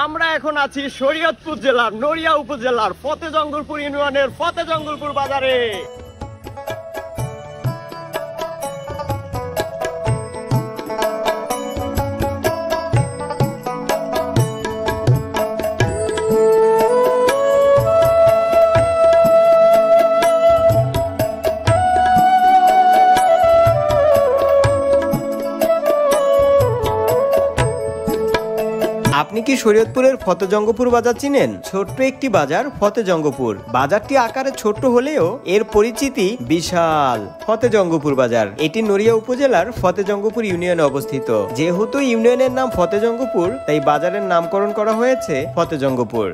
আমরা এখন আছি শরীয়তপুর জেলার নড়িয়া উপজেলার ফতেজঙ্গলপুর ইউনিয়নের ফতেজঙ্গলপুর বাজারে। আপনি কি শরীয়তপুরের ফতেজঙ্গপুর বাজার চিনেন? ছোট্ট একটি বাজার ফতেজঙ্গপুর। বাজারটি আকারে ছোট্ট হলেও এর পরিচিতি বিশাল। ফতেজঙ্গপুর বাজার এটি নড়িয়া উপজেলার ফতেজঙ্গপুর ইউনিয়নে অবস্থিত। যেহেতু ইউনিয়নের নাম ফতেজঙ্গপুর, তাই বাজারের নামকরণ করা হয়েছে ফতেজঙ্গপুর।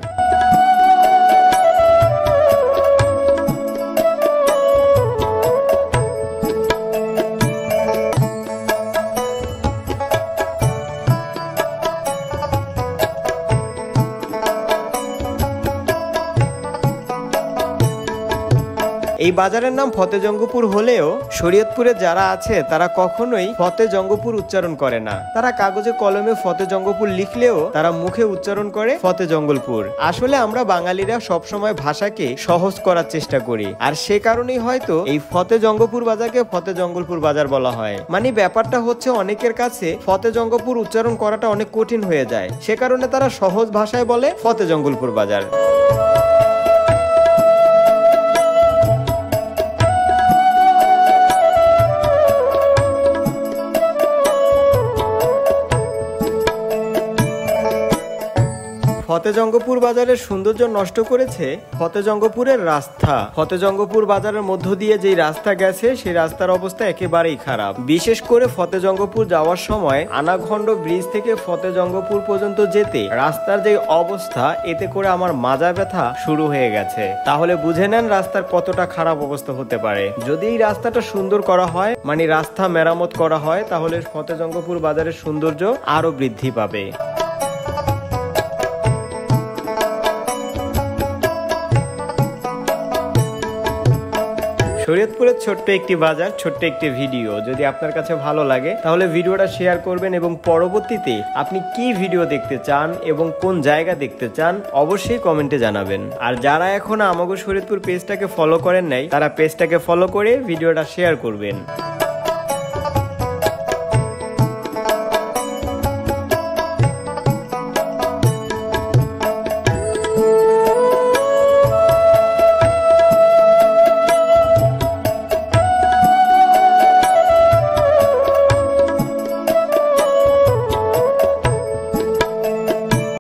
এই বাজারের নাম ফতেজঙ্গপুর হলেও শরীয়তপুরে যারা আছে তারা কখনোই ফতেজঙ্গপুর উচ্চারণ করে না। তারা কাগজে কলমে ফতেজঙ্গপুর লিখলেও তারা মুখে উচ্চারণ করে ফতেজঙ্গলপুর। আসলে আমরা বাঙালিরা সবসময় ভাষাকে সহজ করার চেষ্টা করি, আর সে কারণেই হয়তো এই ফতেজঙ্গপুর বাজারকে ফতেজঙ্গলপুর বাজার বলা হয়। মানে ব্যাপারটা হচ্ছে অনেকের কাছে ফতেজঙ্গপুর উচ্চারণ করাটা অনেক কঠিন হয়ে যায়, সে কারণে তারা সহজ ভাষায় বলে ফতেজঙ্গলপুর বাজার। ফতেজঙ্গপুর বাজারের সৌন্দর্য নষ্ট করেছে ফতেজঙ্গপুরের রাস্তা। ফতেজঙ্গপুর বাজারের মধ্য দিয়ে যে রাস্তা গেছে সেই রাস্তার অবস্থা একেবারেই খারাপ। বিশেষ করে ফতেজঙ্গপুর যাওয়ার সময় আনাখন্ড ব্রিজ থেকে ফতেজঙ্গপুর পর্যন্ত যেতে রাস্তার যে অবস্থা, এতে করে আমার মাজা ব্যথা শুরু হয়ে গেছে। তাহলে বুঝে নেন রাস্তার কতটা খারাপ অবস্থা হতে পারে। যদি এই রাস্তাটা সুন্দর করা হয়, মানে রাস্তা মেরামত করা হয়, তাহলে ফতেজঙ্গপুর বাজারের সৌন্দর্য আরো বৃদ্ধি পাবে। শরীয়তপুরের ছোট্ট একটি বাজার, ছোট্ট একটি ভিডিও যদি আপনার কাছে ভালো লাগে তাহলে ভিডিওটা শেয়ার করবেন, এবং পরবর্তীতে আপনি কি ভিডিও দেখতে চান এবং কোন জায়গা দেখতে চান অবশ্যই কমেন্টে জানাবেন। আর যারা এখনো আমাগো শরীয়তপুর পেজটাকে ফলো করেন নাই, তারা পেজটাকে ফলো করে ভিডিওটা শেয়ার করবেন।